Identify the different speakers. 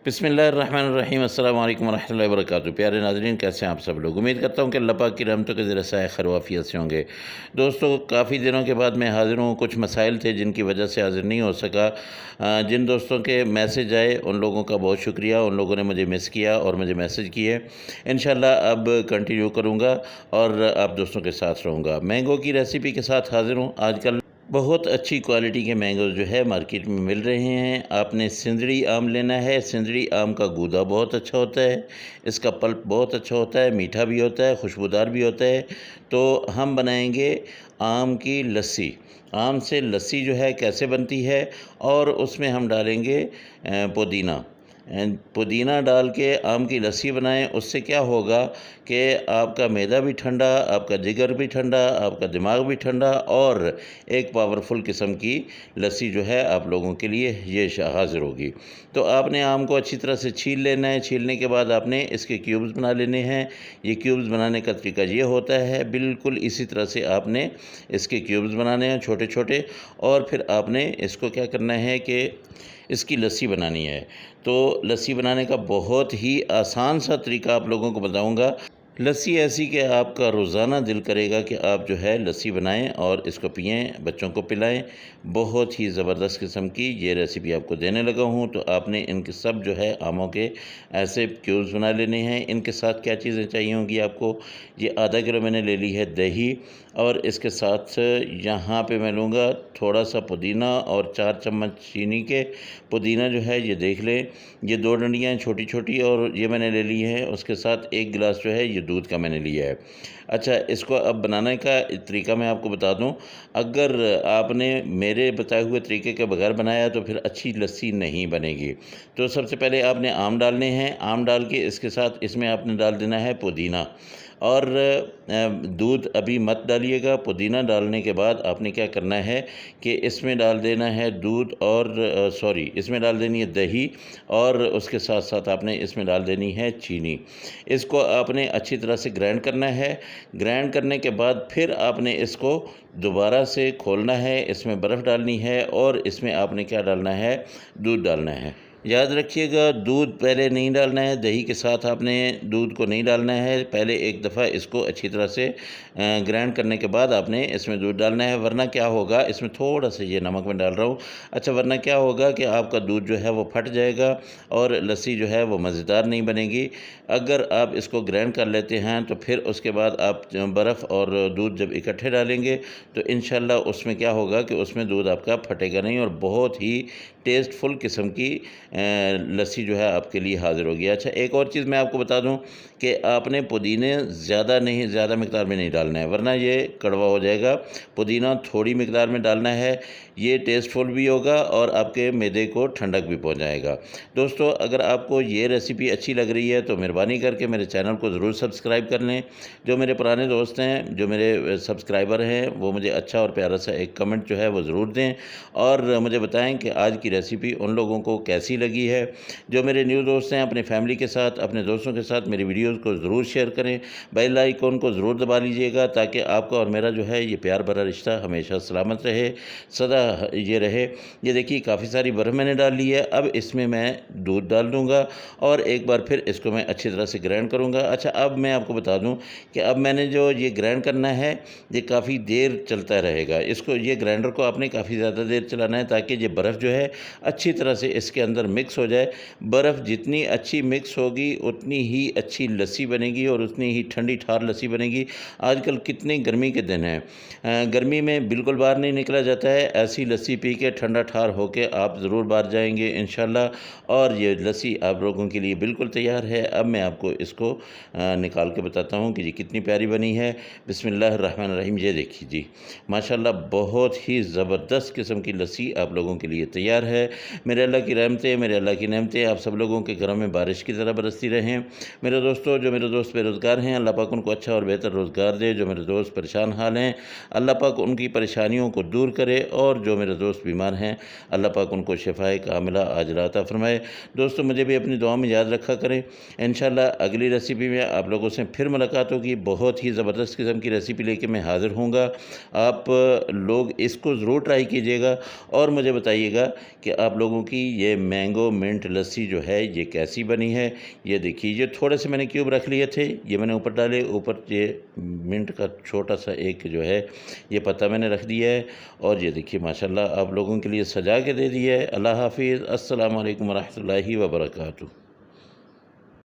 Speaker 1: बिस्मिल्लाहिर्रहमानिर्रहीम अस्सलामु अलैकुम वरहमतुल्लाहि वबरकातुहू। प्यारे नाज़रीन, कैसे हैं आप सब लोग। उम्मीद करता हूँ कि अल्लाह पाक की रहमतों के ज़रिए से खैर वाफ़ियत से होंगे। दोस्तों, काफ़ी दिनों के बाद मैं हाज़िर हूँ। कुछ मसाइल थे जिनकी वजह से हाज़िर नहीं हो सका। जिन दोस्तों के मैसेज आए उन लोगों का बहुत शुक्रिया। उन लोगों ने मुझे मिस किया और मुझे मैसेज किए। इंशाल्लाह अब कंटिन्यू करूँगा और आप दोस्तों के साथ रहूँगा। मैंगो की रेसिपी के साथ हाज़िर हूँ। आजकल बहुत अच्छी क्वालिटी के मैंगोज़ जो है मार्केट में मिल रहे हैं। आपने सिंदड़ी आम लेना है। सिंदड़ी आम का गूदा बहुत अच्छा होता है, इसका पल्प बहुत अच्छा होता है, मीठा भी होता है, खुशबूदार भी होता है। तो हम बनाएंगे आम की लस्सी। आम से लस्सी जो है कैसे बनती है, और उसमें हम डालेंगे पुदीना। पुदीना डाल के आम की लस्सी बनाएं। उससे क्या होगा कि आपका मैदा भी ठंडा, आपका जिगर भी ठंडा, आपका दिमाग भी ठंडा, और एक पावरफुल किस्म की लस्सी जो है आप लोगों के लिए ये हाज़िर होगी। तो आपने आम को अच्छी तरह से छील लेना है। छीलने के बाद आपने इसके क्यूब्स बना लेने हैं। ये क्यूब्स बनाने का तरीका ये होता है, बिल्कुल इसी तरह से आपने इसके क्यूब्स बनाने हैं छोटे छोटे, और फिर आपने इसको क्या करना है कि इसकी लस्सी बनानी है। तो लस्सी बनाने का बहुत ही आसान सा तरीका आप लोगों को बताऊंगा। लस्सी ऐसी कि आपका रोज़ाना दिल करेगा कि आप जो है लस्सी बनाएं और इसको पिएं, बच्चों को पिलाएं। बहुत ही ज़बरदस्त किस्म की ये रेसिपी आपको देने लगा हूं। तो आपने इनके सब जो है आमों के ऐसे क्यूब्स बना लेने हैं। इनके साथ क्या चीज़ें चाहिए होंगी आपको। ये आधा किलो मैंने ले ली है दही, और इसके साथ यहाँ पे मैं लूँगा थोड़ा सा पुदीना और 4 चम्मच चीनी के। पुदीना जो है ये देख लें, ये 2 डंडियाँ छोटी छोटी और ये मैंने ले ली हैं। उसके साथ 1 गिलास जो है ये दूध का मैंने लिया है। अच्छा, इसको अब बनाने का तरीका मैं आपको बता दूं। अगर आपने मेरे बताए हुए तरीके के बगैर बनाया तो फिर अच्छी लस्सी नहीं बनेगी। तो सबसे पहले आपने आम डालने हैं। आम डाल के इसके साथ इसमें आपने डाल देना है पुदीना, और दूध अभी मत डालिएगा। पुदीना डालने के बाद आपने क्या करना है कि इसमें डाल देना है दूध, और इसमें डाल देनी है दही, और उसके साथ साथ आपने इसमें डाल देनी है चीनी। इसको आपने अच्छी तरह से ग्राइंड करना है। ग्राइंड करने के बाद फिर आपने इसको दोबारा से खोलना है। इसमें बर्फ़ डालनी है, और इसमें आपने क्या डालना है, दूध डालना है। याद रखिएगा, दूध पहले नहीं डालना है। दही के साथ आपने दूध को नहीं डालना है। पहले एक दफ़ा इसको अच्छी तरह से ग्राइंड करने के बाद आपने इसमें दूध डालना है, वरना क्या होगा, इसमें थोड़ा सा ये नमक मैं डाल रहा हूँ। अच्छा, वरना क्या होगा कि आपका दूध जो है वो फट जाएगा और लस्सी जो है वो मज़ेदार नहीं बनेगी। अगर आप इसको ग्राइंड कर लेते हैं तो फिर उसके बाद आप बर्फ़ और दूध जब इकट्ठे डालेंगे तो इंशाल्लाह उसमें क्या होगा कि उसमें दूध आपका फटेगा नहीं, और बहुत ही टेस्टफुल किस्म की लस्सी जो है आपके लिए हाज़िर होगी। अच्छा, एक और चीज़ मैं आपको बता दूं कि आपने पुदीने ज़्यादा मिकदार में नहीं डालना है, वरना ये कड़वा हो जाएगा। पुदीना थोड़ी मिकदार में डालना है। ये टेस्टफुल भी होगा और आपके मैदे को ठंडक भी पहुंचाएगा। दोस्तों, अगर आपको ये रेसिपी अच्छी लग रही है तो मेहरबानी करके मेरे चैनल को ज़रूर सब्सक्राइब कर लें। जो मेरे पुराने दोस्त हैं, जो मेरे सब्सक्राइबर हैं, वो मुझे अच्छा और प्यारा सा एक कमेंट जो है वो ज़रूर दें, और मुझे बताएं कि आज की रेसिपी उन लोगों को कैसी लगी है। जो मेरे न्यू दोस्त हैं, अपने फैमिली के साथ, अपने दोस्तों के साथ मेरी वीडियोज़ को ज़रूर शेयर करें। बेल आइकन को ज़रूर दबा लीजिएगा ताकि आपका और मेरा जो है ये प्यार भरा रिश्ता हमेशा सलामत रहे, सदा ये रहे। ये देखिए, काफ़ी सारी बर्फ़ मैंने डाल ली है। अब इसमें मैं दूध डाल दूँगा और एक बार फिर इसको मैं अच्छी तरह से ग्राइंड करूँगा। अच्छा, अब मैं आपको बता दूँ कि अब मैंने जो ये ग्राइंड करना है ये काफ़ी देर चलता रहेगा। इसको, ये ग्राइंडर को आपने काफ़ी ज़्यादा देर चलाना है ताकि ये बर्फ़ जो है अच्छी तरह से इसके अंदर मिक्स हो जाए। बर्फ़ जितनी अच्छी मिक्स होगी उतनी ही अच्छी लस्सी बनेगी और उतनी ही ठंडी ठार लस्सी बनेगी। आजकल कितनी गर्मी के दिन हैं, गर्मी में बिल्कुल बाहर नहीं निकला जाता है। ऐसी लस्सी पी के ठंडा ठार होके आप ज़रूर बाहर जाएंगे इंशाल्लाह, और ये लस्सी आप लोगों के लिए बिल्कुल तैयार है। अब मैं आपको इसको निकाल के बताता हूँ कि ये कितनी प्यारी बनी है। बिस्मिल्लाहिर्रहमानिर्रहीम। ये देखिए जी, माशाल्लाह बहुत ही ज़बरदस्त किस्म की लस्सी आप लोगों के लिए तैयार है। मेरे अल्लाह की रहमतें, मेरे अल्लाह की नेमतें आप सब लोगों के घरों में बारिश की तरह बरसती रहें। मेरे दोस्तों, जो मेरे दोस्त बेरोज़गार हैं, अल्लाह पाक उनको अच्छा और बेहतर रोज़गार दे। जो मेरे दोस्त परेशान हाल हैं, अल्लाह पाक उनकी परेशानियों को दूर करे, और जो मेरे दोस्त बीमार हैं, अल्लाह पाक उनको शिफाए कामिला आजिला अता फरमाए। दोस्तों, मुझे भी अपनी दुआ में याद रखा करें। इंशाल्लाह अगली रेसिपी में आप लोगों से फिर मुलाकात होगी। बहुत ही ज़बरदस्त किस्म की रेसिपी लेके मैं हाज़िर हूँगा। आप लोग इसको ज़रूर ट्राई कीजिएगा और मुझे बताइएगा कि आप लोगों की ये मैंगो मिंट लस्सी जो है ये कैसी बनी है। ये देखिए, ये थोड़े से मैंने क्यूब रख लिए थे, ये मैंने ऊपर डाले, ऊपर ये मिंट का छोटा सा एक जो है ये पत्ता मैंने रख दिया है। और ये देखिए माशाल्लाह आप लोगों के लिए सजा के दे दिया है। अल्लाह हाफिज़। अस्सलामु अलैकुम व रहमतुल्लाहि व बरकातुहू।